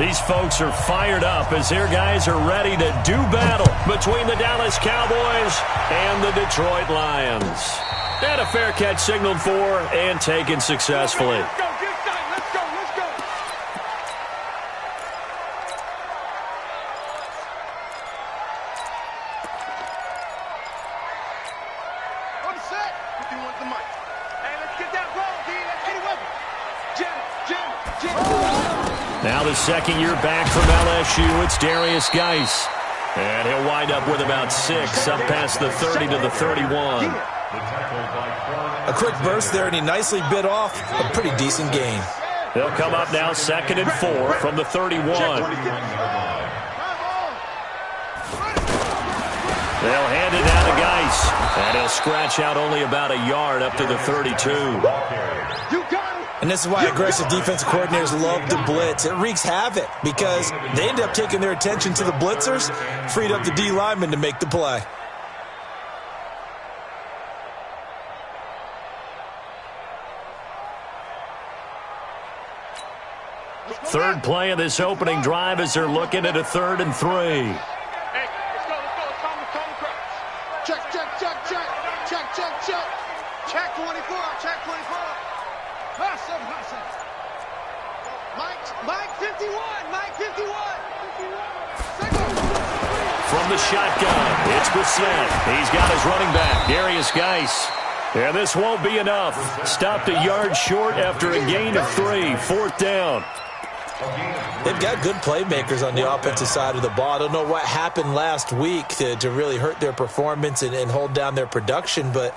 These folks are fired up as their guys are ready to do battle between the Dallas Cowboys and the Detroit Lions. And a fair catch signaled for and taken successfully. Let's go. On the set. 51 the mic. Hey, let's get that ball, D. Let's get it with him. Jim. Now the second year back from LSU, it's Darius Geis. And he'll wind up with about 6 up past the 30 to the 31. A quick burst there, and he nicely bit off a pretty decent gain. They'll come up now 2nd and 4 from the 31. They'll hand it down to Geis. And he'll scratch out only about a yard up to the 32. And this is why aggressive defensive coordinators love to blitz. It wreaks havoc because they end up taking their attention to the blitzers, freed up the D lineman to make the play. Third play of this opening drive as they're looking at a 3rd and 3. Hey, let's go. It's time to crouch. Check. Check 24. Hustle. Mike 51. From the shotgun, it's Brissett. He's got his running back, Darius Geis. And this won't be enough. Stopped a yard short after a gain of 3. 4th down. They've got good playmakers on the offensive side of the ball. I don't know what happened last week to really hurt their performance and hold down their production, but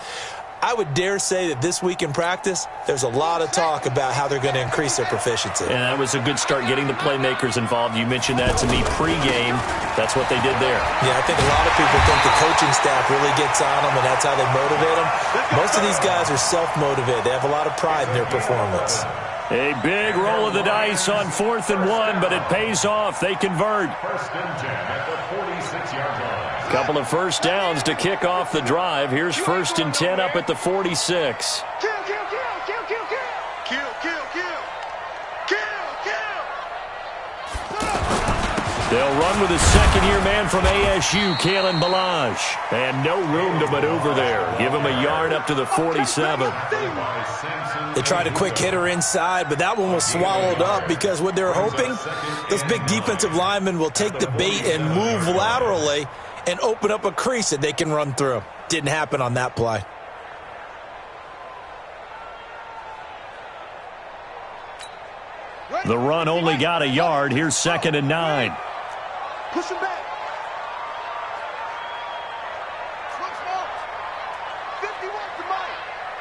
I would dare say that this week in practice, there's a lot of talk about how they're going to increase their proficiency. And that was a good start getting the playmakers involved. You mentioned that to me pregame. That's what they did there. Yeah, I think a lot of people think the coaching staff really gets on them, and that's how they motivate them. Most of these guys are self-motivated. They have a lot of pride in their performance. A big roll of the dice on 4th and 1, but it pays off. They convert. 1st and 10 at the 46-yard line. Couple of first downs to kick off the drive. Here's 1st and 10 up at the 46. Kill. They'll run with a second-year man from ASU, Kalen Ballage. And no room to maneuver there. Give him a yard up to the 47. They tried a quick hitter inside, but that one was swallowed up because what they're hoping, those big defensive linemen will take the bait and move laterally and open up a crease that they can run through. Didn't happen on that play. The run only got a yard. Here's 2nd and 9. Push him back.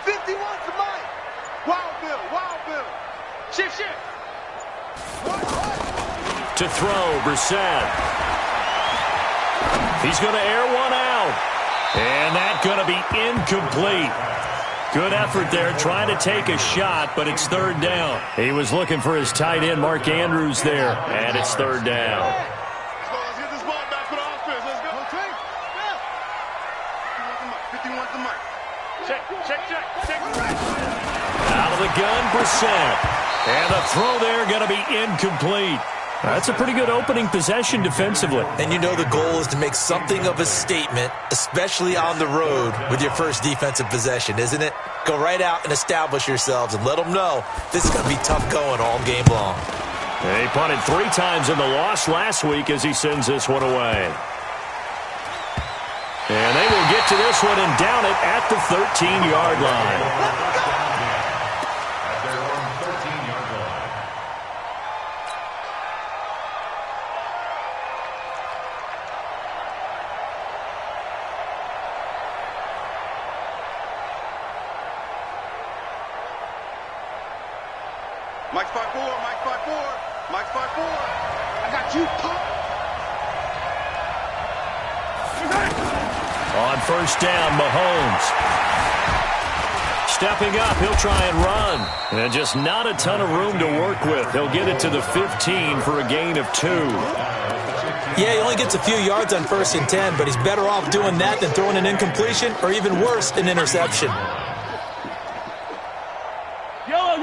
51 to Mike. Wild Bill. Shift. To throw, Brissett. He's going to air one out. And that's going to be incomplete. Good effort there, trying to take a shot, but it's 3rd down. He was looking for his tight end, Mark Andrews, there, and it's 3rd down. Let's get this ball back for the offense. Let's go. 51 to Mike. Check. Out of the gun, Brissett. And the throw there going to be incomplete. That's a pretty good opening possession defensively. And you know the goal is to make something of a statement, especially on the road with your first defensive possession, isn't it? Go right out and establish yourselves and let them know this is going to be tough going all game long. He punted 3 times in the loss last week as he sends this one away. And they will get to this one and down it at the 13-yard line. Mike's 5-4. I got you, Pop. On 1st down, Mahomes. Stepping up, he'll try and run. And just not a ton of room to work with. He'll get it to the 15 for a gain of 2. Yeah, he only gets a few yards on 1st and 10, but he's better off doing that than throwing an incompletion or even worse, an interception. Yellow.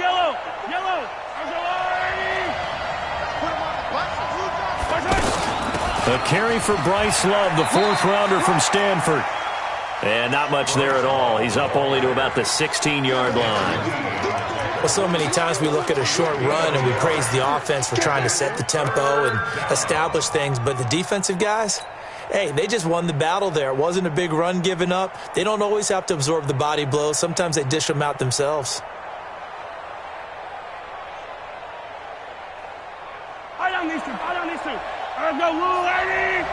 Put him on the block. A carry for Bryce Love, the fourth-rounder from Stanford. And not much there at all. He's up only to about the 16-yard line. Well, so many times we look at a short run and we praise the offense for trying to set the tempo and establish things, but the defensive guys, hey, they just won the battle there. It wasn't a big run given up. They don't always have to absorb the body blows. Sometimes they dish them out themselves. I don't need to. Let's go, Lou, lady!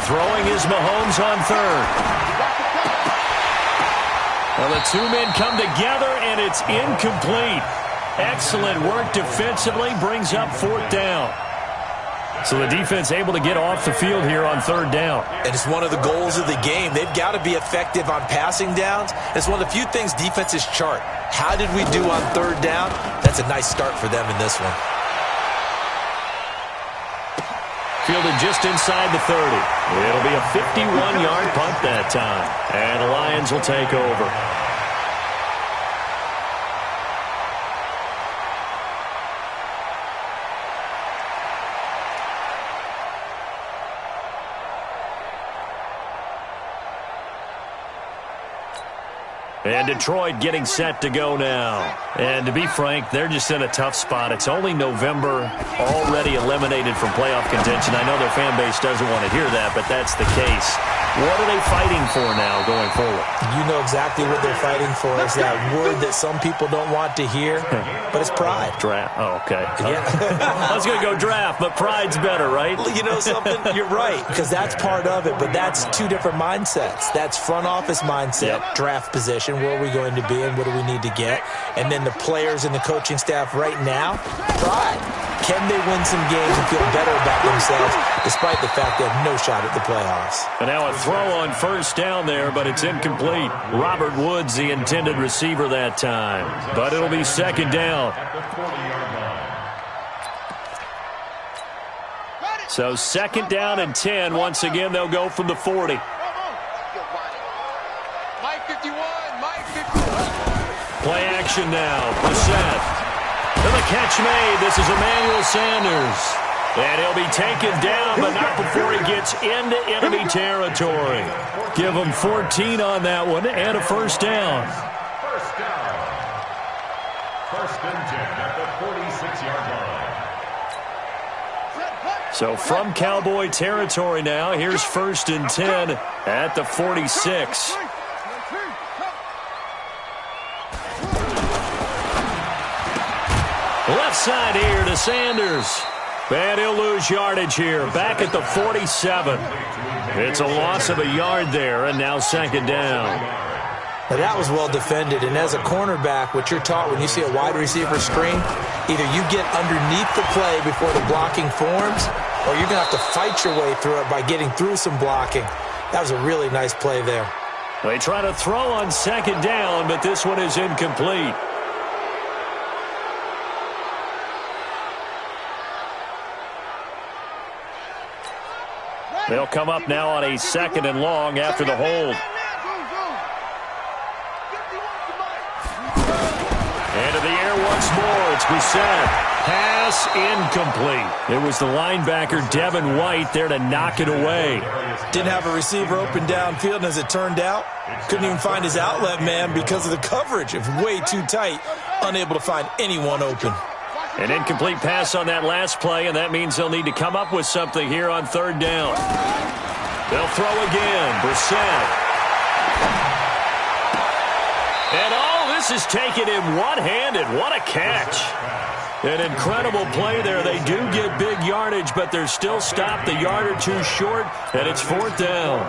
Throwing is Mahomes on third. Well, the two men come together, and it's incomplete. Excellent work defensively, brings up fourth down. So the defense able to get off the field here on third down. And it's one of the goals of the game. They've got to be effective on passing downs. It's one of the few things defenses chart. How did we do on third down? That's a nice start for them in this one. Fielded just inside the 30. It'll be a 51-yard punt that time. And the Lions will take over. And Detroit getting set to go now. And to be frank, they're just in a tough spot. It's only November, already eliminated from playoff contention. I know their fan base doesn't want to hear that, but that's the case. What are they fighting for now going forward? You know exactly what they're fighting for. It's that word that some people don't want to hear, but it's pride. Draft. Oh, okay. Yeah. I was going to go draft, but pride's better, right? You know something? You're right, because that's part of it, but that's two different mindsets. That's front office mindset, draft position, where are we going to be and what do we need to get? And then the players and the coaching staff right now, pride. Can they win some games and feel better about themselves despite the fact they have no shot at the playoffs? And now a throw on first down there, but it's incomplete. Robert Woods, the intended receiver that time. But it'll be second down. So second down and 10. Once again, they'll go from the 40. Play action now. Brissett. And the catch made. This is Emmanuel Sanders. And he'll be taken down, but not before he gets into enemy territory. Give him 14 on that one and a first down. First down. First and 10 at the 46-yard line. So from Cowboy territory now, here's first and 10 at the 46. Left side here to Sanders. And he'll lose yardage here. Back at the 47. It's a loss of a yard there, and now second down. Now that was well defended, and as a cornerback, what you're taught when you see a wide receiver screen, either you get underneath the play before the blocking forms, or you're going to have to fight your way through it by getting through some blocking. That was a really nice play there. They try to throw on second down, but this one is incomplete. They'll come up now on a second and long after the hold. Into the air once more. It's Brissett. Pass incomplete. It was the linebacker, Devin White, there to knock it away. Didn't have a receiver open downfield, and as it turned out, couldn't even find his outlet man because of the coverage. It was way too tight, unable to find anyone open. An incomplete pass on that last play, and that means they'll need to come up with something here on third down. They'll throw again. Brissett. And this is taken in one-handed. What a catch. An incredible play there. They do get big yardage, but they're still stopped a yard or two short, and it's fourth down.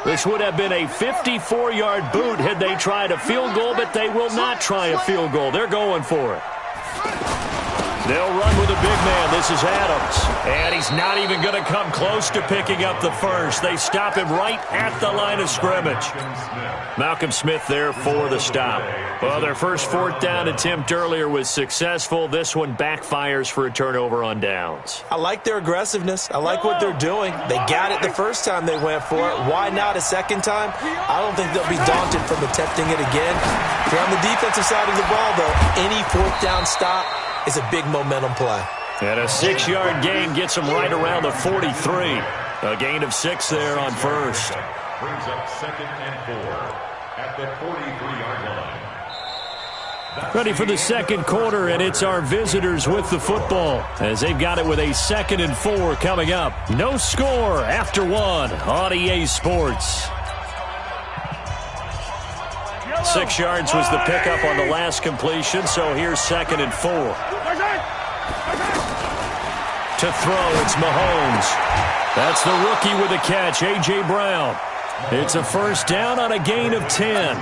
This would have been a 54-yard boot had they tried a field goal, but they will not try a field goal. They're going for it. They'll run with a big man. This is Adams. And he's not even going to come close to picking up the first. They stop him right at the line of scrimmage. Malcolm Smith there for the stop. Well, their first fourth down attempt earlier was successful. This one backfires for a turnover on downs. I like their aggressiveness. I like what they're doing. They got it the first time they went for it. Why not a second time? I don't think they'll be daunted from attempting it again. If you're on the defensive side of the ball, though, any fourth down stop is a big momentum play. And a 6-yard gain gets them right around the 43. A gain of 6 there on first. Brings up 2nd and 4 at the 43-yard line. Ready for the second quarter, and it's our visitors with the football as they've got it with a 2nd and 4 coming up. No score after 1 on EA Sports. 6 yards was the pickup on the last completion, so here's 2nd and 4. To throw, it's Mahomes. That's the rookie with a catch, A.J. Brown. It's a first down on a gain of 10.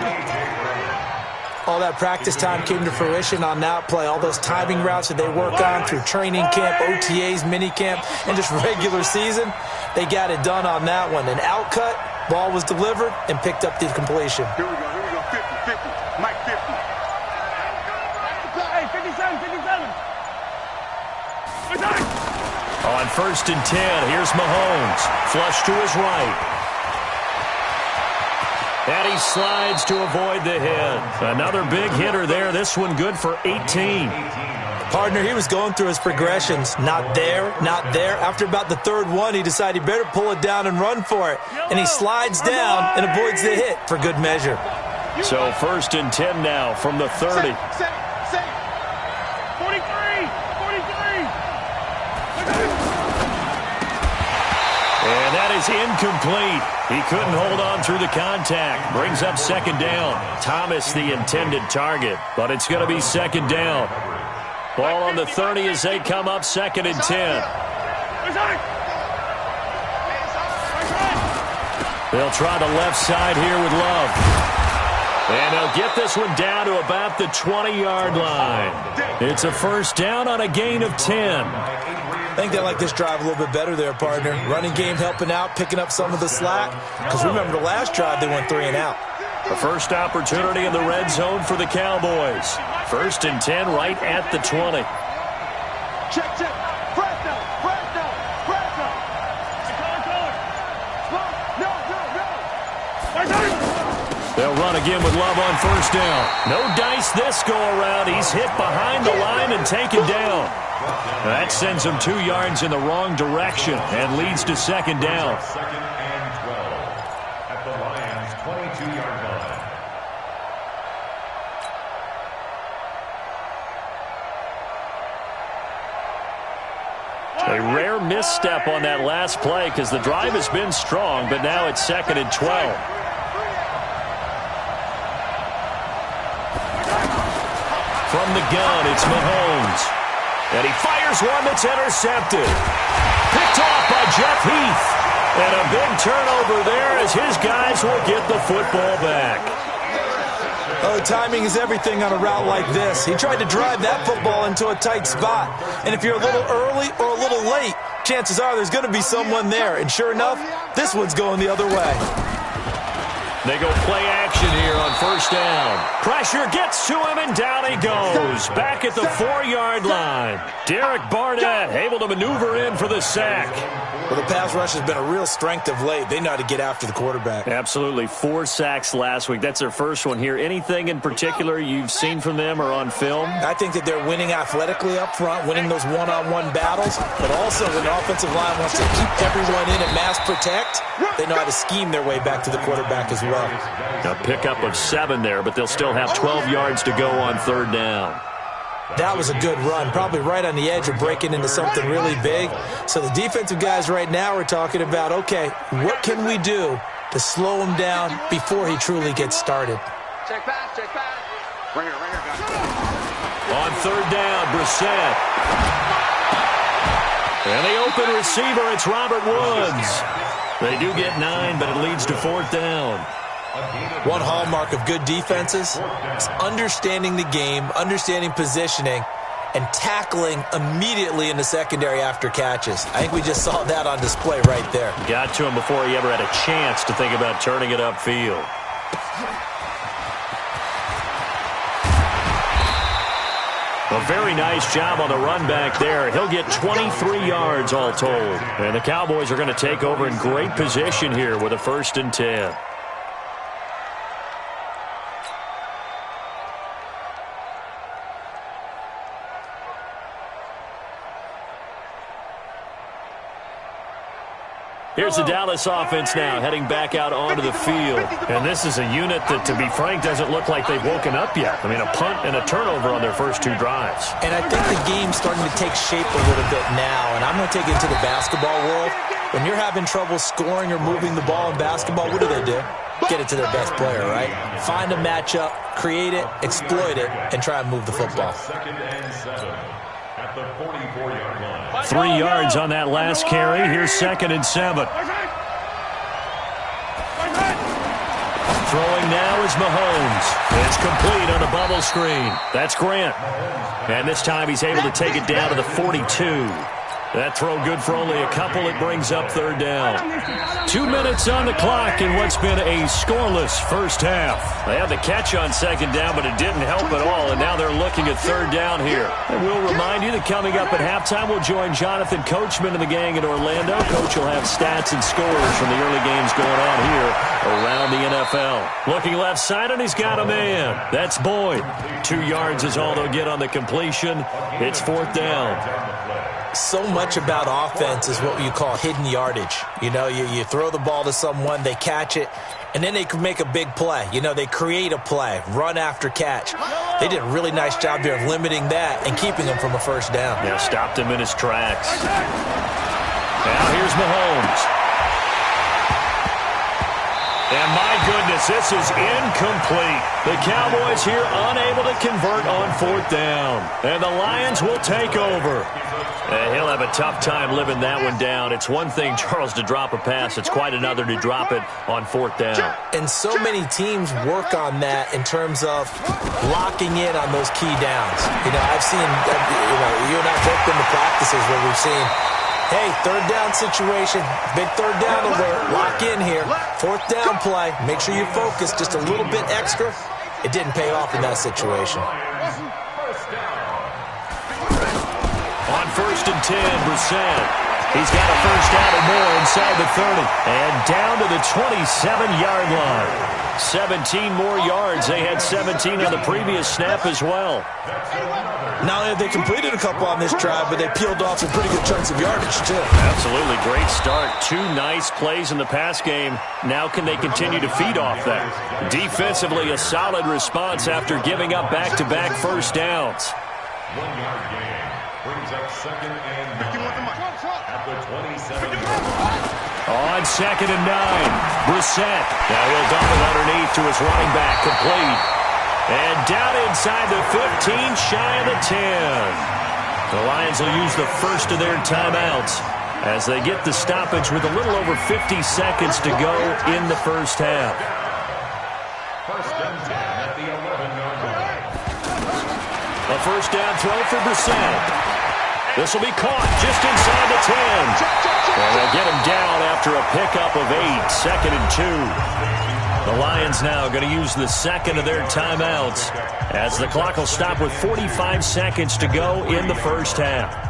All that practice time came to fruition on that play. All those timing routes that they work on through training camp, OTAs, minicamp, and just regular season, they got it done on that one. An outcut, ball was delivered, and picked up the completion. Here we go, 50, Mike 50. Hey, 57, 57. On 1st and 10, here's Mahomes. Flush to his right. And he slides to avoid the hit. Another big hitter there. This one good for 18. Partner, he was going through his progressions. Not there, not there. After about the third one, he decided he better pull it down and run for it. And he slides down and avoids the hit for good measure. So 1st and 10 now from the 30. 43. And that is incomplete. He couldn't hold on through the contact. Brings up 2nd down. Thomas the intended target, but it's going to be 2nd down. Ball on the 30 as they come up 2nd and 10. They'll try the left side here with Love. And they'll get this one down to about the 20-yard line. It's a first down on a gain of 10. I think they like this drive a little bit better there, partner. Running game helping out, picking up some of the slack. Because remember, the last drive they went 3 and out. The first opportunity in the red zone for the Cowboys. 1st and 10 right at the 20. Check. Press down. No. They'll run again with Love on 1st down. No dice this go-around. He's hit behind the line and taken down. That sends him 2 yards in the wrong direction and leads to 2nd down. 2nd and 12 at the Lions' 22-yard line. A rare misstep on that last play because the drive has been strong, but now it's 2nd and 12. From the gun, it's Mahomes. And he fires one that's intercepted. Picked off by Jeff Heath. And a big turnover there as his guys will get the football back. Oh, timing is everything on a route like this. He tried to drive that football into a tight spot. And if you're a little early or a little late, chances are there's going to be someone there. And sure enough, this one's going the other way. They go play action here on 1st down. Pressure gets to him, and down he goes. Back at the 4-yard line. Derek Barnett able to maneuver in for the sack. Well, the pass rush has been a real strength of late. They know how to get after the quarterback. Absolutely. 4 sacks last week. That's their first one here. Anything in particular you've seen from them or on film? I think that they're winning athletically up front, winning those one-on-one battles, but also when the offensive line wants to keep everyone in and mass protect, they know how to scheme their way back to the quarterback as well. A pickup of 7 there, but they'll still have 12 yards to go on 3rd down. That was a good run, probably right on the edge of breaking into something really big. So the defensive guys right now are talking about, okay, what can we do to slow him down before he truly gets started? Check pass. Right here, guys. On 3rd down, Brissett. And the open receiver, it's Robert Woods. They do get 9, but it leads to 4th down. One hallmark of good defenses is understanding the game, understanding positioning, and tackling immediately in the secondary after catches. I think we just saw that on display right there. Got to him before he ever had a chance to think about turning it upfield. A very nice job on the run back there. He'll get 23 yards all told. And the Cowboys are going to take over in great position here with a 1st and 10. Here's the Dallas offense now, heading back out onto the field. And this is a unit that, to be frank, doesn't look like they've woken up yet. I mean, a punt and a turnover on their first 2 drives. And I think the game's starting to take shape a little bit now. And I'm going to take it to the basketball world. When you're having trouble scoring or moving the ball in basketball, what do? Get it to their best player, right? Find a matchup, create it, exploit it, and try and move the football. 2nd and 7 at the 44-yard line. 3 yards on that last carry. Here's 2nd and 7. Throwing now is Mahomes. It's complete on the bubble screen. That's Grant. And this time he's able to take it down to the 42. That throw good for only a couple. It brings up 3rd down. 2 minutes on the clock in what's been a scoreless first half. They had the catch on 2nd down, but it didn't help at all, and now they're looking at 3rd down here. And we'll remind you that coming up at halftime, we'll join Jonathan Coachman and the gang in Orlando. Coach will have stats and scores from the early games going on here around the NFL. Looking left side, and he's got a man. That's Boyd. 2 yards is all they'll get on the completion. It's 4th down. So much about offense is what you call hidden yardage. You know, you throw the ball to someone, they catch it, and then they can make a big play. You know, they create a play, run after catch. They did a really nice job there of limiting that and keeping him from a 1st down. Yeah, stopped him in his tracks. Now here's Mahomes. And my goodness, this is incomplete. The Cowboys here unable to convert on 4th down. And the Lions will take over. And he'll have a tough time living that one down. It's one thing, Charles, to drop a pass. It's quite another to drop it on 4th down. And so many teams work on that in terms of locking in on those key downs. You know, I've seen, you and I have both been to practices where we've seen, hey, 3rd down situation, big 3rd down alert, lock in here. 4th down play, make sure you focus just a little bit extra. It didn't pay off in that situation. On 1st and 10, Brissett. He's got a 1st down or more inside the 30. And down to the 27-yard line. 17 more yards. They had 17 on the previous snap as well. Not only have they completed a couple on this drive, but they peeled off some pretty good chunks of yardage, too. Absolutely. Great start. 2 nice plays in the pass game. Now can they continue to feed off that? Defensively, a solid response after giving up back-to-back 1st downs. 1-yard gain. Brings up 2nd and 9 at the 27-yard line. On 2nd and 9, Brissett. Now he'll dump it underneath to his running back, complete. And down inside the 15, shy of the 10. The Lions will use the first of their timeouts as they get the stoppage with a little over 50 seconds to go in the first half. 1st and 10 at the 11-yard line. A 1st down throw for Brissett. This will be caught just inside the 10. And they'll get him down after a pickup of 8, 2nd and 2. The Lions now going to use the 2nd of their timeouts as the clock will stop with 45 seconds to go in the first half.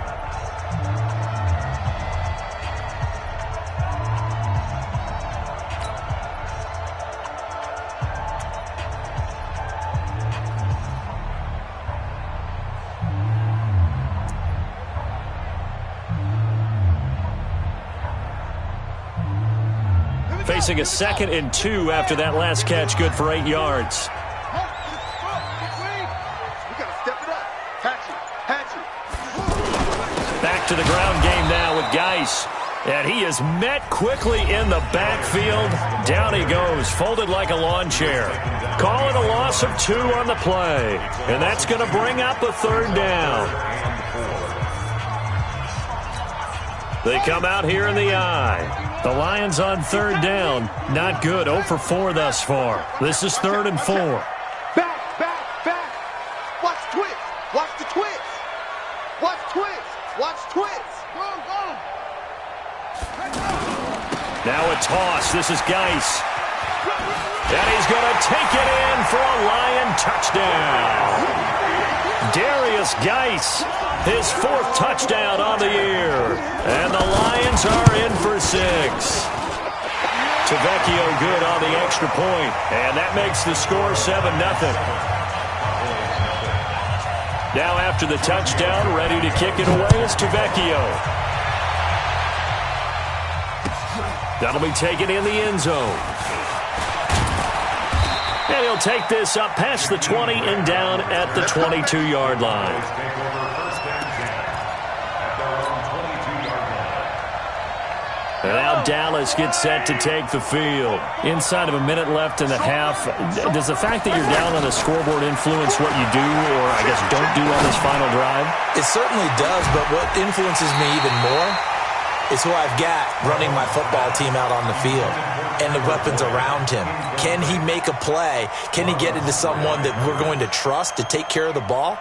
Facing a 2nd and 2 after that last catch, good for 8 yards. Back to the ground game now with Geis. And he is met quickly in the backfield. Down he goes, folded like a lawn chair. Call it a loss of 2 on the play. And that's going to bring up a 3rd down. They come out here in the eye. The Lions on 3rd down. Not good. 0 for 4 thus far. This is 3rd and 4. Back. Watch the twist. Now a toss. This is Geis. And he's going to take it in for a Lion touchdown. Darius Geis, his 4th touchdown on the year. And the Lions are in for 6. Tavecchio good on the extra point. And that makes the score 7-0. Now after the touchdown, ready to kick it away is Tavecchio. That'll be taken in the end zone. And he'll take this up past the 20 and down at the 22-yard line. And now Dallas gets set to take the field. Inside of a minute left in the half, does the fact that you're down on the scoreboard influence what you do or, I guess, don't do on this final drive? It certainly does, but what influences me even more is who I've got running my football team out on the field and the weapons around him. Can he make a play? Can he get into someone that we're going to trust to take care of the ball?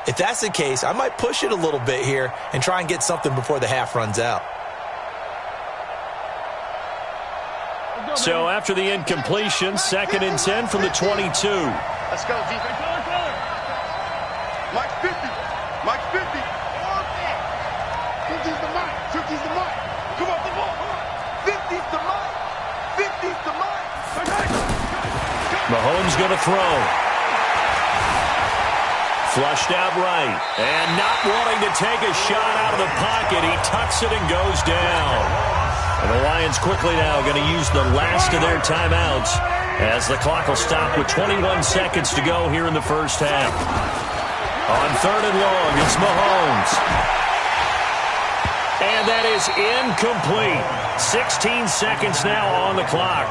If that's the case, I might push it a little bit here and try and get something before the half runs out. So after the incompletion, 2nd and 10 from the 22. Let's go, defense. Mike 50. Mike 50. 50's the Mike. 50's the Mike. Come off the ball. 50's the Mike. 50's the Mike. Mahomes going to throw. Flushed out right. And not wanting to take a shot out of the pocket, he tucks it and goes down. And the Lions quickly now going to use the last of their timeouts as the clock will stop with 21 seconds to go here in the first half. On 3rd and long, it's Mahomes. And that is incomplete. 16 seconds now on the clock.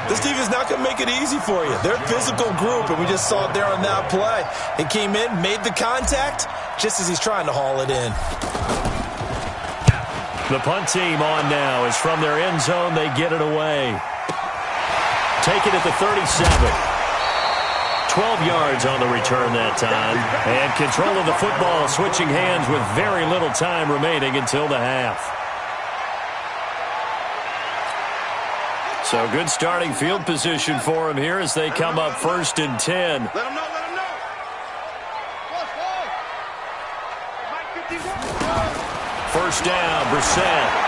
This defense not going to make it easy for you. They're a physical group, and we just saw it there on that play. He came in, made the contact, just as he's trying to haul it in. The punt team on now is from their end zone. They get it away. Take it at the 37. 12 yards on the return that time. And control of the football switching hands with very little time remaining until the half. So good starting field position for them here as they come up 1st and 10. Let them know. Let them know. First down, Brissett.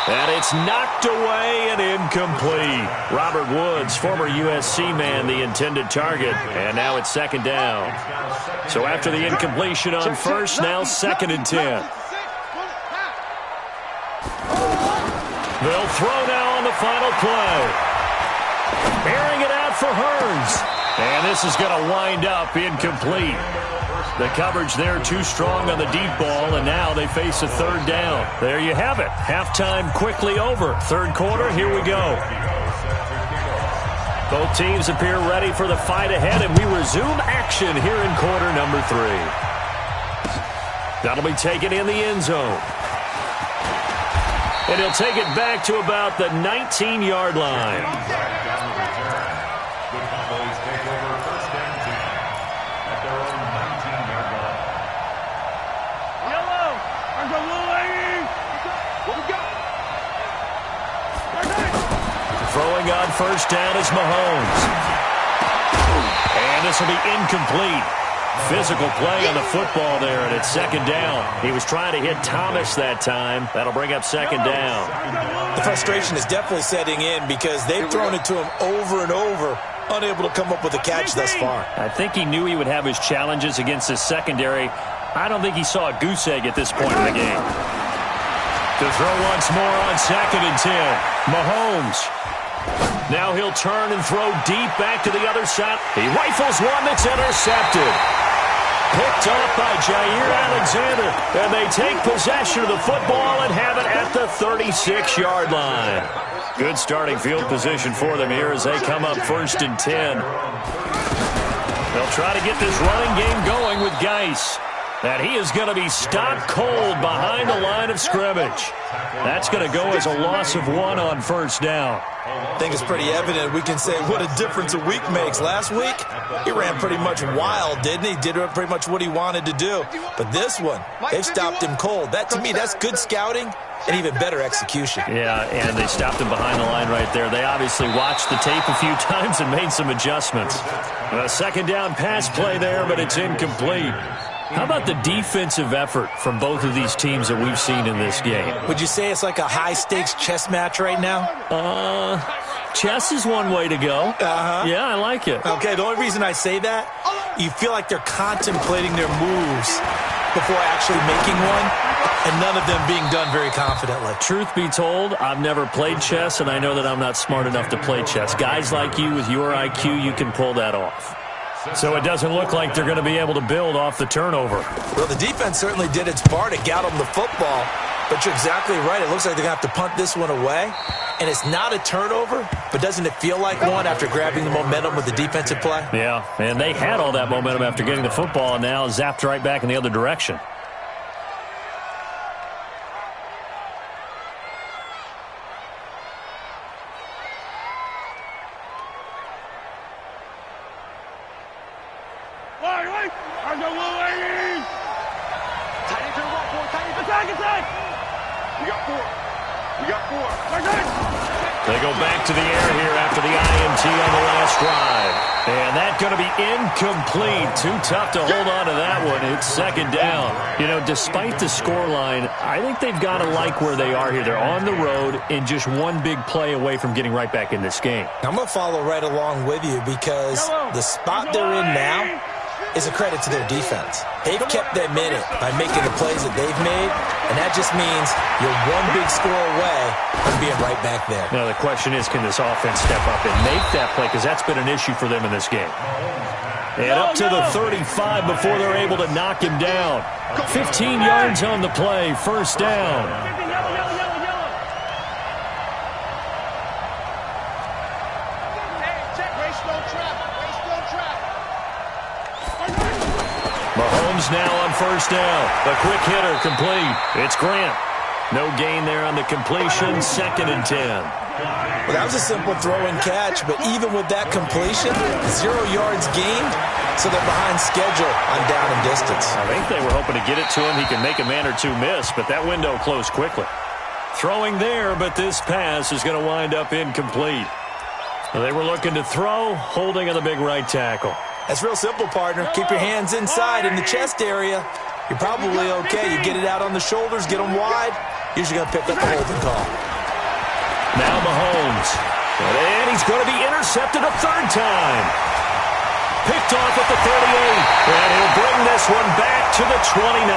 And it's knocked away and incomplete. Robert Woods, former USC man, the intended target. And now it's 2nd down. So after the incompletion on 1st, now 2nd and 10. They'll throw now on the final play. Airing it out for Hearns. And this is going to wind up incomplete. The coverage there too strong on the deep ball, and now they face a 3rd down. There you have it. Halftime quickly over. 3rd quarter, here we go. Both teams appear ready for the fight ahead, and we resume action here in quarter number 3. That'll be taken in the end zone. And he'll take it back to about the 19-yard line. Throwing on 1st down is Mahomes. And this will be incomplete. Physical play on the football there, and it's 2nd down. He was trying to hit Thomas that time. That'll bring up 2nd down. The frustration is definitely setting in because they've thrown it to him over and over, unable to come up with a catch thus far. I think he knew he would have his challenges against his secondary. I don't think he saw a goose egg at this point in the game. To throw once more on 2nd and 10. Mahomes. Now he'll turn and throw deep back to the other side. He rifles one that's intercepted. Picked up by Jair Alexander. And they take possession of the football and have it at the 36-yard line. Good starting field position for them here as they come up 1st and 10. They'll try to get this running game going with Geis. And he is going to be stopped cold behind the line of scrimmage. That's going to go as a loss of 1 on first down. I think it's pretty evident. We can say what a difference a week makes. Last week, he ran pretty much wild, didn't he? Did pretty much what he wanted to do. But this one, they've stopped him cold. That, to me, that's good scouting and even better execution. Yeah, and they stopped him behind the line right there. They obviously watched the tape a few times and made some adjustments. A second down pass play there, but it's incomplete. How about the defensive effort from both of these teams that we've seen in this game? Would you say it's like a high-stakes chess match right now? Chess is one way to go. Yeah, I like it. Okay, the only reason I say that, you feel like they're contemplating their moves before actually making one, and none of them being done very confidently. Truth be told, I've never played chess, and I know that I'm not smart enough to play chess. Guys like you with your IQ, you can pull that off. So it doesn't look like they're going to be able to build off the turnover. Well, the defense certainly did its part to get them the football, but you're exactly right. It looks like they're going to have to punt this one away, and it's not a turnover, but doesn't it feel like one after grabbing the momentum with the defensive play? Yeah, and they had all that momentum after getting the football, and now zapped right back in the other direction. Attack! They go back to the air here after the INT on the last drive. And that's going to be incomplete. Too tough to hold on to that one. It's second down. You know, despite the scoreline, I think they've got to like where they are here. They're on the road and just one big play away from getting right back in this game. I'm going to follow right along with you because the spot they're in now is a credit to their defense. They've kept them in it by making the plays that they've made, and that just means you're one big score away from being right back there. Now, the question is, can this offense step up and make that play? Because that's been an issue for them in this game. And up to the 35 before they're able to knock him down. 15 yards on the play, first down. Mahomes now on first down. A quick hitter complete. It's Grant. No gain there on the completion. Second and 10. Well, that was a simple throw and catch, but even with that completion, 0 yards gained, so they're behind schedule on down and distance. I think they were hoping to get it to him. He can make a man or two miss, but that window closed quickly. Throwing there, but this pass is going to wind up incomplete. They were looking to throw, holding on the big right tackle. That's real simple, partner. Keep your hands inside in the chest area. You're probably okay. You get it out on the shoulders, get them wide. Usually going to pick up a holding call. Now Mahomes. And he's going to be intercepted a third time. Picked off at the 38. And he'll bring this one back to the 29.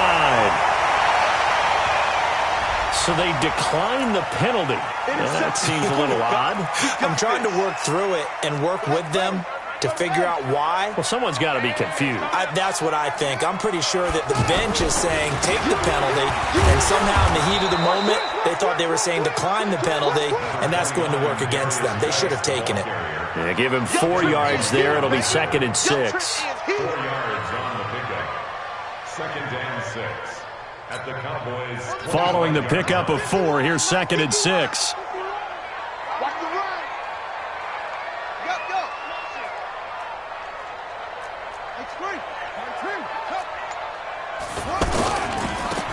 So they decline the penalty. That seems a little odd. I'm trying to work through it and work with them to figure out why. Well, someone's got to be confused. That's what I think. I'm pretty sure that the bench is saying take the penalty, and somehow in the heat of the moment, they thought they were saying decline the penalty, and that's going to work against them. They should have taken it. Yeah, give him 4 yards there. It'll be second and 6. 4 yards on the pickup. Second and 6 at the Cowboys. Following the pickup of 4, here's second and 6.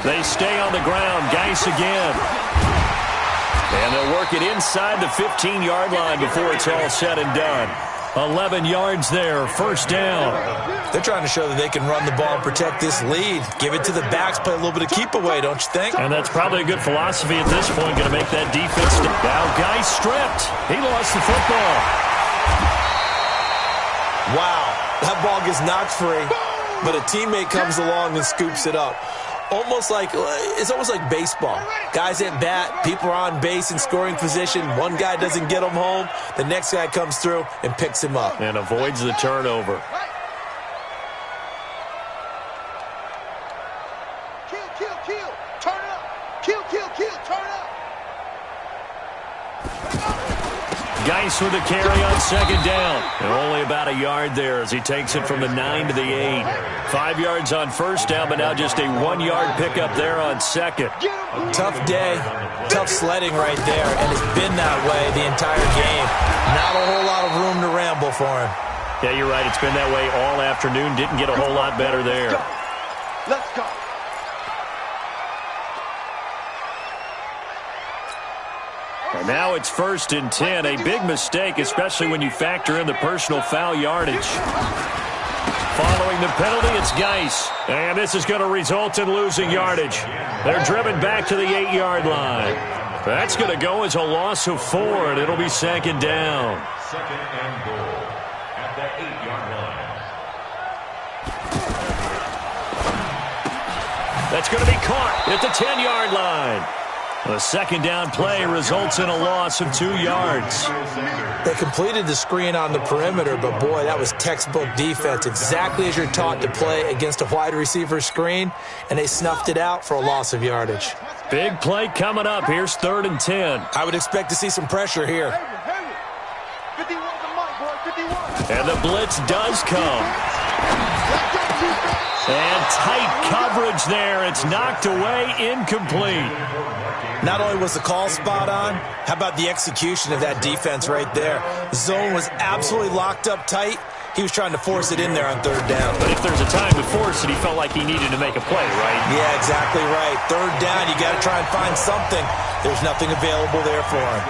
They stay on the ground. Geis again. And they'll work it inside the 15-yard line before it's all said and done. 11 yards there, first down. They're trying to show that they can run the ball and protect this lead. Give it to the backs, play a little bit of keep away, don't you think? And that's probably a good philosophy at this point, going to make that defense. Now Geis stripped. He lost the football. Wow, that ball gets knocked free, but a teammate comes along and scoops it up. It's almost like baseball. Guys at bat, people are on base in scoring position. One guy doesn't get him home. The next guy comes through and picks him up. And avoids the turnover. Kill. Turn up. Kill. Turn up. Geis with the carry on second down. And only about a yard there as he takes it from the 9 to the 8. 5 yards on first down, but now just a 1-yard pickup there on second. Tough day, tough sledding right there, and it's been that way the entire game. Not a whole lot of room to ramble for him. Yeah, you're right. It's been that way all afternoon. Didn't get a whole lot better there. Let's go. And now it's 1st and 10. A big mistake, especially when you factor in the personal foul yardage. Following the penalty, it's Geis. And this is going to result in losing yardage. They're driven back to the 8-yard line. That's going to go as a loss of 4, and it'll be second down. Second and goal at the 8-yard line. That's going to be caught at the 10-yard line. The second down play results in a loss of 2 yards. They completed the screen on the perimeter, but boy, that was textbook defense. Exactly as you're taught to play against a wide receiver screen, and they snuffed it out for a loss of yardage. Big play coming up. Here's 3rd and 10. I would expect to see some pressure here. 51 the mic, boy, 51. And the blitz does come. And tight coverage there. It's knocked away, incomplete. Not only was the call spot on, how about the execution of that defense right there? The zone was absolutely locked up tight. He was trying to force it in there on 3rd down. But if there's a time to force it, he felt like he needed to make a play, right? Yeah, exactly right. 3rd down, you got to try and find something. There's nothing available there for him.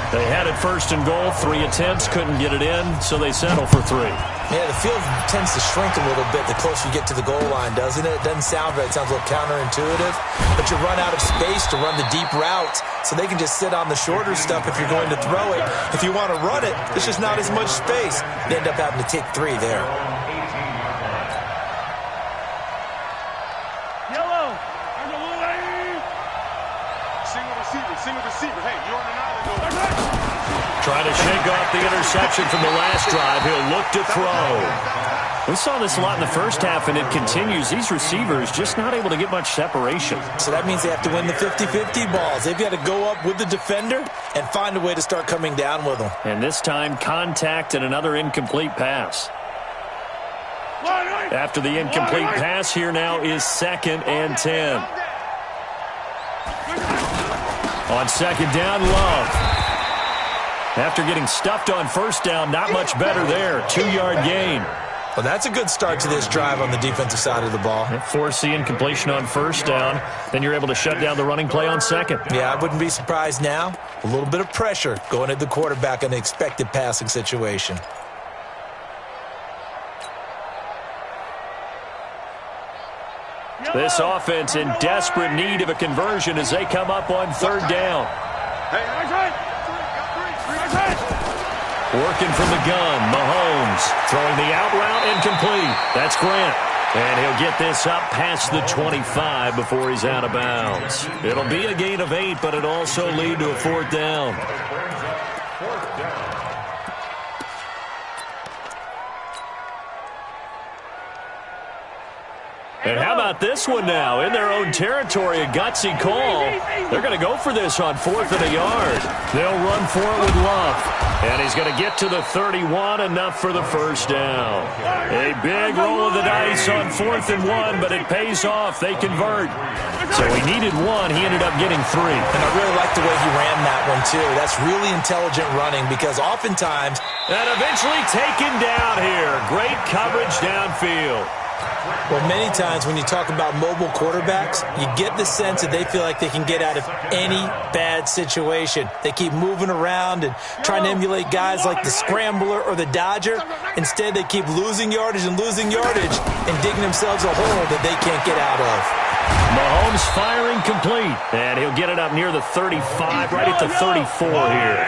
They had it 1st and goal. 3 attempts, couldn't get it in, so they settle for 3. Yeah, the field tends to shrink a little bit the closer you get to the goal line, doesn't it? It doesn't sound right. It sounds a little counterintuitive. But you run out of space to run the deep routes, so they can just sit on the shorter stuff if you're going to throw it. If you want to run it, there's just not as much space. You end up having to take 3 there. Yellow. Single receiver. Hey, you're on an island. Trying to shake off the interception from the last drive. He'll look to throw. We saw this a lot in the first half, and it continues. These receivers just not able to get much separation. So that means they have to win the 50-50 balls. They've got to go up with the defender and find a way to start coming down with them. And this time, contact and another incomplete pass. After the incomplete pass, here now is 2nd and 10. On second down, Love. After getting stuffed on 1st down, not much better there. 2-yard gain. Well, that's a good start to this drive on the defensive side of the ball. Force the incompletion on 1st down. Then you're able to shut down the running play on 2nd. Yeah, I wouldn't be surprised now. A little bit of pressure going at the quarterback in an expected passing situation. This offense in desperate need of a conversion as they come up on 3rd down. Working from the gun, Mahomes throwing the out route incomplete. That's Grant. And he'll get this up past the 25 before he's out of bounds. It'll be a gain of 8, but it'll also lead to a 4th down. And how about this one now? In their own territory, a gutsy call. They're going to go for this on 4th and a yard. They'll run for it with Love. And he's going to get to the 31, enough for the 1st down. A big roll of the dice on 4th and 1, but it pays off. They convert. So he needed 1. He ended up getting 3. And I really like the way he ran that one, too. That's really intelligent running because oftentimes... And eventually taken down here. Great coverage downfield. Well, many times when you talk about mobile quarterbacks, you get the sense that they feel like they can get out of any bad situation. They keep moving around and trying to emulate guys like the Scrambler or the Dodger. Instead, they keep losing yardage and digging themselves a hole that they can't get out of. Mahomes firing complete, and he'll get it up near the 35, right at the 34 here.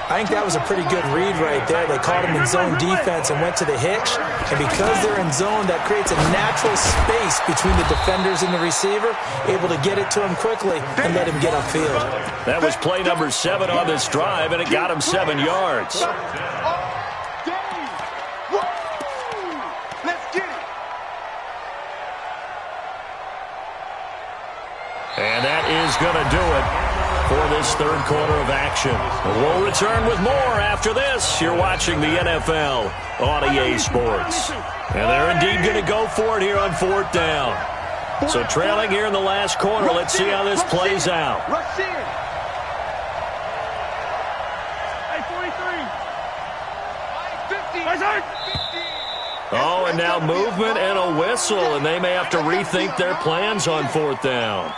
I think that was a pretty good read right there. They caught him in zone defense and went to the hitch. And because they're in zone, that creates a natural space between the defenders and the receiver, able to get it to him quickly and let him get upfield. That was play number 7 on this drive, and it got him 7 yards. And that is going to do it. for this third quarter of action. We'll return with more after this. You're watching the NFL on EA Sports. And they're indeed going to go for it here on fourth down. So trailing here in the last quarter. Let's see how this plays out. Rush in. Oh, and now movement and a whistle, and they may have to rethink their plans on fourth down.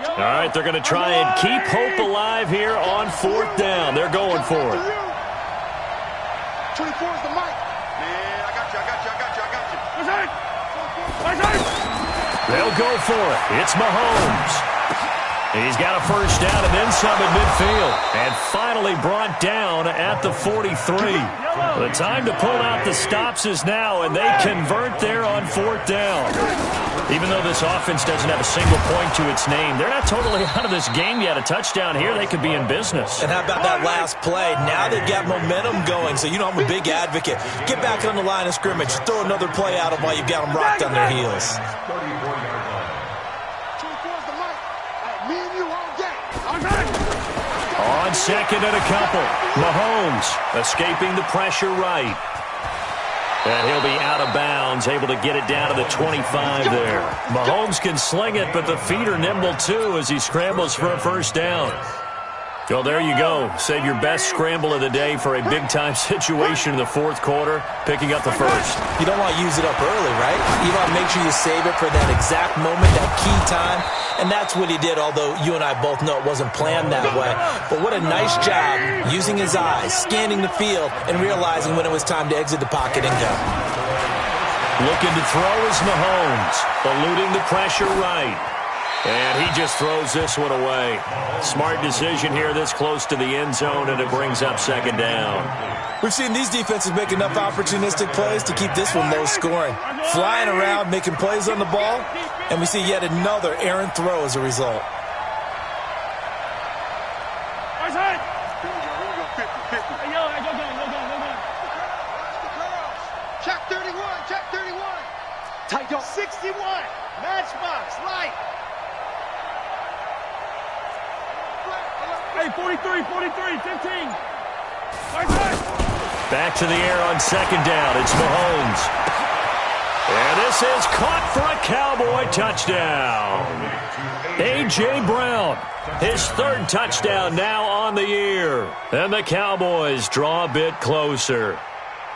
All right, they're going to try and keep hope alive here on fourth down. They're going for it. 24 is the mic. Man, I got you. They'll go for it. It's Mahomes. He's got a first down and then some at midfield. And finally brought down at the 43. The time to pull out the stops is now, and they convert there on fourth down. Even though this offense doesn't have a single point to its name, they're not totally out of this game yet. A touchdown here, they could be in business. And how about that last play? Now they've got momentum going, so you know I'm a big advocate. Get back on the line of scrimmage. Throw another play at them while you've got them rocked on their heels. 24's the mic. Me and you all day. On second and a couple, Mahomes escaping the pressure right. And he'll be out of bounds, able to get it down to the 25 there. Mahomes can sling it, but the feet are nimble too as he scrambles for a first down. Well, there you go. Save your best scramble of the day for a big-time situation in the fourth quarter, picking up the first. You don't want to use it up early, right? You want to make sure you save it for that exact moment, that key time. And that's what he did, although you and I both know it wasn't planned that way. But what a nice job using his eyes, scanning the field, and realizing when it was time to exit the pocket and go. Looking to throw is Mahomes, eluding the pressure right. And he just throws this one away. Smart decision here this close to the end zone, and it brings up second down. We've seen these defenses make enough opportunistic plays to keep this one low scoring. Flying around, making plays on the ball, and we see yet another errant throw as a result. Check 31. Tight go. 61. Matchbox. Light. Hey, 43, 15. Back to the air on second down. It's Mahomes. And this is caught for a Cowboy touchdown. A.J. Brown, his third touchdown now on the year. And the Cowboys draw a bit closer.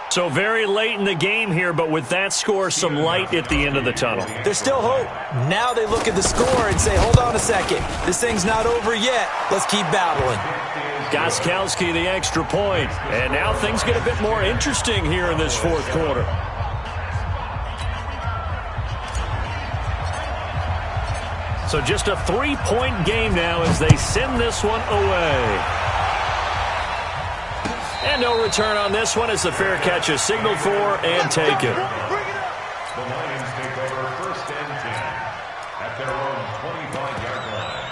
So very late in the game here, but with that score, some light at the end of the tunnel. There's still hope. Now they look at the score and say, hold on a second. This thing's not over yet. Let's keep battling. Gostkowski the extra point. And now things get a bit more interesting here in this fourth quarter. So just a 3-point game now as they send this one away. And no return on this one as the fair catch is signaled for and taken. The Lions take over first and 10 at their own 25-yard line.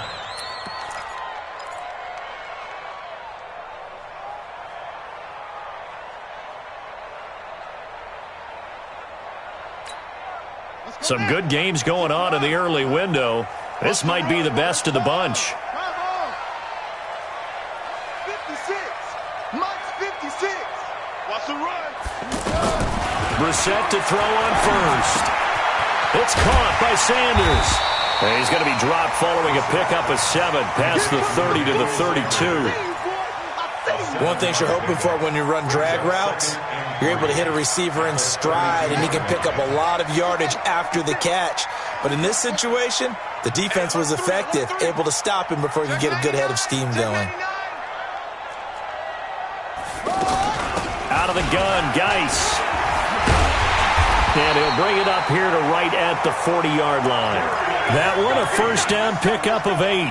Some good games going on in the early window. This might be the best of the bunch. Brissett to throw on first. It's caught by Sanders. And he's going to be dropped following a pickup of 7 past the 30 to the 32. One thing you're hoping for when you run drag routes, you're able to hit a receiver in stride, and he can pick up a lot of yardage after the catch. But in this situation, the defense was effective, able to stop him before he could get a good head of steam going. Out of the gun, Geis. And he'll bring it up here to right at the 40-yard line. That one a first down pickup of 8.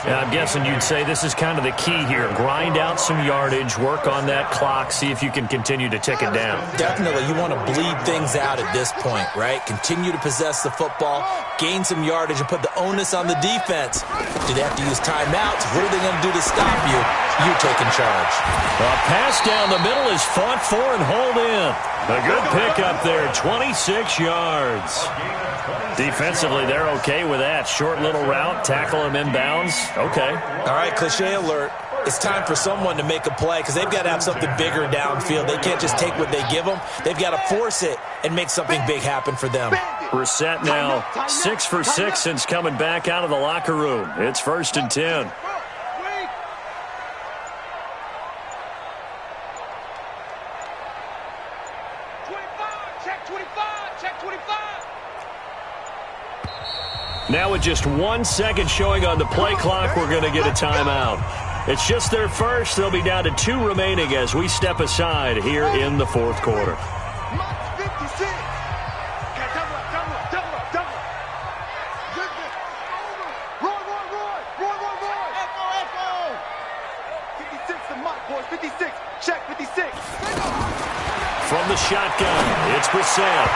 Yeah, I'm guessing you'd say this is kind of the key here. Grind out some yardage, work on that clock, see if you can continue to tick it down. Definitely. You want to bleed things out at this point, right? Continue to possess the football, gain some yardage, and put the onus on the defense. Do they have to use timeouts? What are they going to do to stop you? You taking charge. A pass down the middle is fought for and hauled in. A good pickup there, 26 yards. Defensively, they're okay with that. Short little route, tackle him inbounds. Okay. All right, cliche alert. It's time for someone to make a play because they've got to have something bigger downfield. They can't just take what they give them. They've got to force it and make something big happen for them. Brissett now 6 for 6 since coming back out of the locker room. It's 1st and 10. Now with just 1 second showing on the play clock, we're going to get a timeout. It's just their first. They'll be down to 2 remaining as we step aside here in the 4th quarter. From the shotgun, it's Brissett.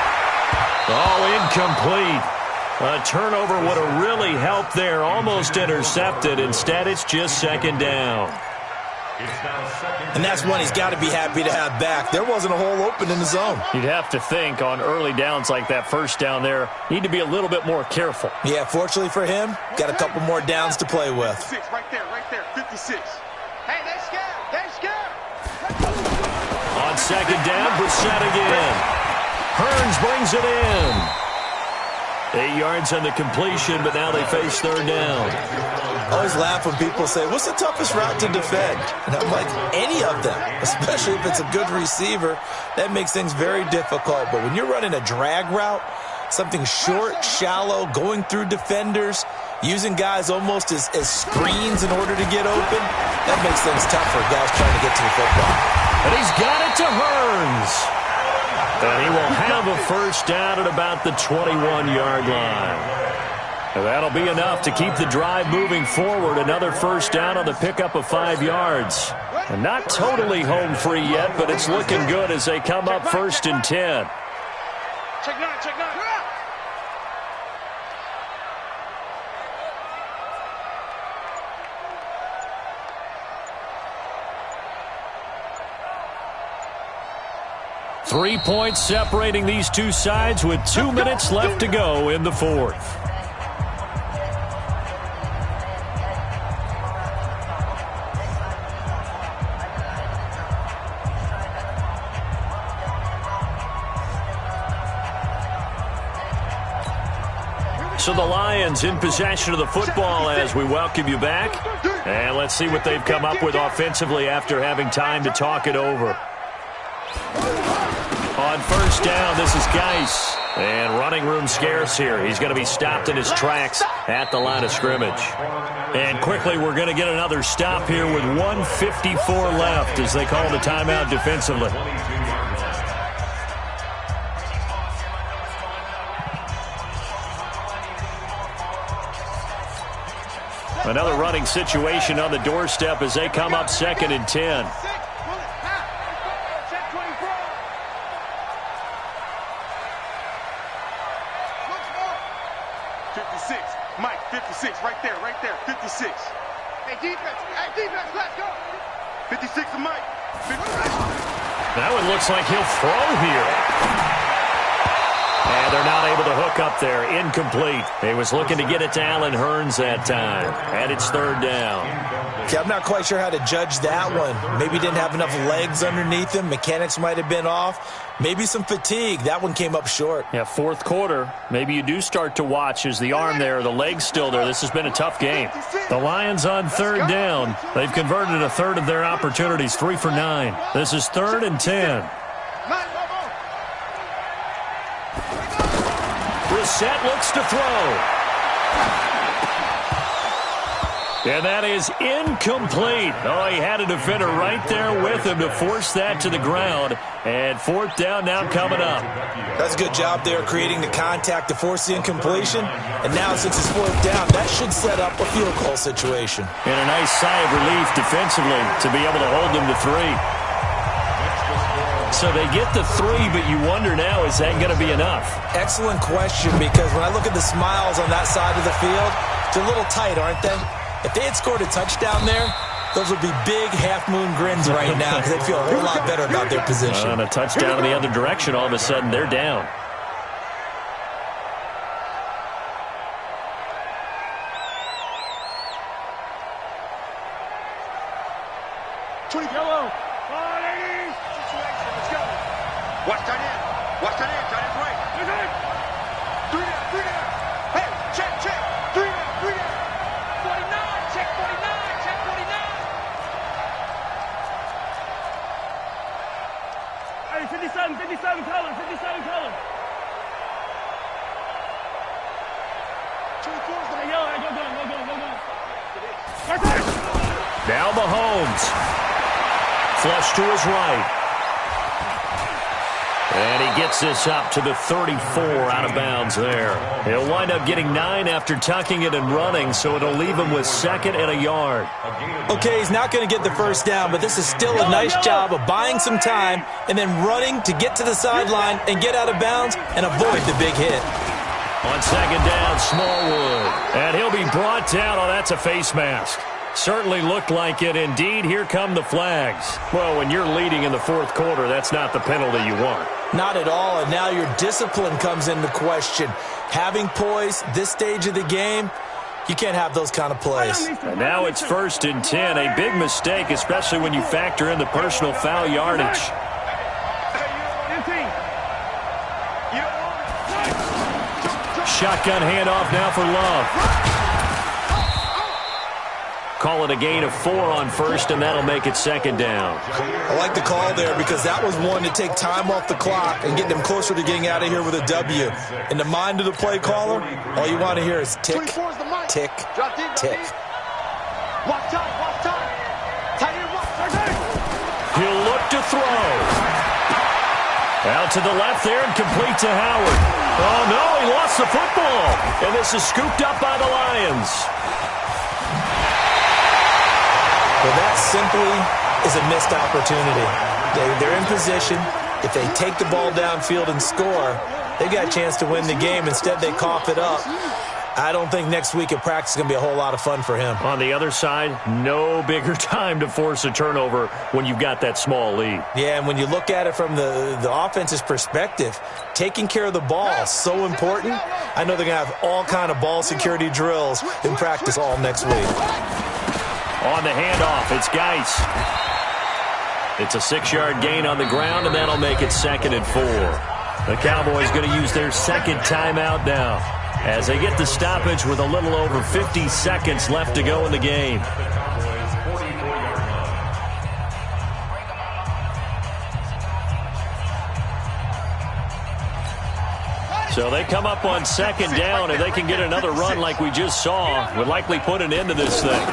Oh, incomplete. A turnover would have really helped there. Almost intercepted. Instead, it's just 2nd down. And that's one he's got to be happy to have back. There wasn't a hole open in the zone. You'd have to think on early downs like that, 1st down there, need to be a little bit more careful. Yeah, fortunately for him, got a couple more downs to play with. 56, right there, 56. Hey, they're scared, they're scared. On 2nd down, Brissett again. Hearns brings it in. 8 yards on the completion, but now they face 3rd down. I always laugh when people say, what's the toughest route to defend? And I'm like, any of them, especially if it's a good receiver. That makes things very difficult. But when you're running a drag route, something short, shallow, going through defenders, using guys almost as screens in order to get open, that makes things tough for guys trying to get to the football. And he's got it to Hearns. And he will have a 1st down at about the 21-yard line. And that'll be enough to keep the drive moving forward. Another 1st down on the pickup of 5 yards. And not totally home free yet, but it's looking good as they come up 1st and 10. Check 9, check 9. 3 points separating these two sides with 2 minutes left to go in the 4th. So the Lions in possession of the football as we welcome you back. And let's see what they've come up with offensively after having time to talk it over. On 1st down, this is Geis. And running room scarce here. He's going to be stopped in his tracks at the line of scrimmage. And quickly, we're going to get another stop here with 1:54 left as they call the timeout defensively. Another running situation on the doorstep as they come up 2nd and 10. 56, right there, 56. Hey, defense, let's go. 56 to Mike. 56. That one looks like he'll throw here. And they're not able to hook up there. Incomplete. He was looking to get it to Allen Hearns that time. And it's 3rd down. Okay, I'm not quite sure how to judge that one. Maybe didn't have enough legs underneath him. Mechanics might have been off. Maybe some fatigue. That one came up short. Yeah, 4th quarter. Maybe you do start to watch as the arm there, the leg's still there. This has been a tough game. The Lions on 3rd down. They've converted a third of their opportunities, 3 for 9. This is 3rd and 10. Brissett looks to throw. And that is incomplete. Oh, he had a defender right there with him to force that to the ground. And fourth down now coming up. That's a good job there creating the contact to force the incompletion. And now since it's fourth down, that should set up a field goal situation. And a nice sigh of relief defensively to be able to hold them to 3. So they get the 3, but you wonder now, is that going to be enough? Excellent question, because when I look at the smiles on that side of the field, they're a little tight, aren't they? If they had scored a touchdown there, those would be big half-moon grins right now because they'd feel a whole lot better about their position. On a touchdown in the other direction, all of a sudden they're down. Yellow. Let's go. Watch tight end. Watch tight end. Tight end's right. 3 down. Hey, check. 3 down. 49. Check 49. Check 49. Hey, 57 color. 24's the Hey, yo, go. Now Mahomes. Flush to his right. And he gets this up to the 34 out of bounds there. He'll wind up getting 9 after tucking it and running, so it'll leave him with 2nd and a yard. Okay, he's not going to get the first down, but this is still a nice job of buying some time and then running to get to the sideline and get out of bounds and avoid the big hit. On 2nd down, Smallwood. And he'll be brought down. Oh, that's a face mask. Certainly looked like it. Indeed, here come the flags. Well, when you're leading in the 4th quarter, that's not the penalty you want. Not at all, and now your discipline comes into question. Having poise this stage of the game, you can't have those kind of plays. And now it's 1st and 10. A big mistake, especially when you factor in the personal foul yardage. Shotgun handoff now for Love. Call it a gain of 4 on 1st, and that'll make it 2nd down. I like the call there because that was one to take time off the clock and get them closer to getting out of here with a W. In the mind of the play caller, all you want to hear is tick, tick, tick. Watch time. Tight end, watch. He'll look to throw. Out to the left there and complete to Howard. Oh, no, he lost the football. And this is scooped up by the Lions. Well, that simply is a missed opportunity. They're in position. If they take the ball downfield and score, they've got a chance to win the game. Instead, they cough it up. I don't think next week at practice is going to be a whole lot of fun for him. On the other side, no bigger time to force a turnover when you've got that small lead. Yeah, and when you look at it from the offense's perspective, taking care of the ball is so important. I know they're going to have all kind of ball security drills in practice all next week. On the handoff, it's Geis. It's a 6-yard gain on the ground, and that'll make it 2nd and 4. The Cowboys going to use their 2nd timeout now as they get the stoppage with a little over 50 seconds left to go in the game. So they come up on 2nd down, and they can get another run like we just saw. Would likely put an end to this thing.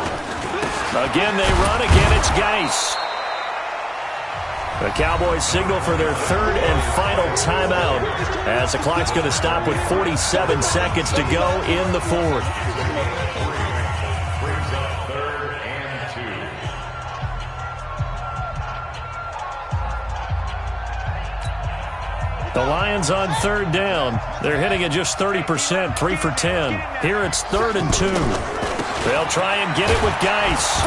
Again, they run. Again, it's Geis. The Cowboys signal for their 3rd and final timeout as the clock's going to stop with 47 seconds to go in the 4th. Brings up 3rd and 2. The Lions on 3rd down. They're hitting at just 30%, 3 for 10. Here it's 3rd and 2. They'll try and get it with Geis.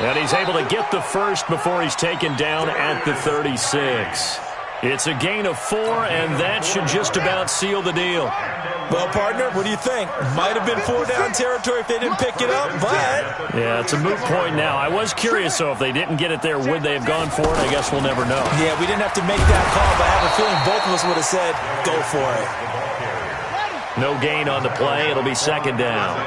And he's able to get the first before he's taken down at the 36. It's a gain of 4, and that should just about seal the deal. Well, partner, what do you think? Might have been 4-down territory if they didn't pick it up, but... Yeah, it's a moot point now. I was curious, though, if they didn't get it there, would they have gone for it? I guess we'll never know. Yeah, we didn't have to make that call, but I have a feeling both of us would have said, go for it. No gain on the play. It'll be 2nd down.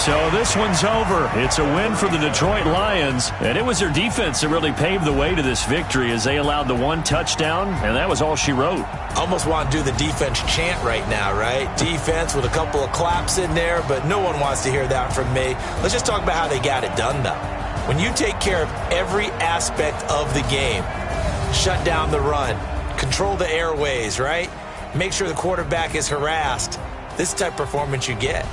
So this one's over. It's a win for the Detroit Lions, and it was their defense that really paved the way to this victory as they allowed the one touchdown, and that was all she wrote. Almost want to do the defense chant right now, right? Defense with a couple of claps in there, but no one wants to hear that from me. Let's just talk about how they got it done, though. When you take care of every aspect of the game, shut down the run, control the airways, right? Make sure the quarterback is harassed. This type of performance you get.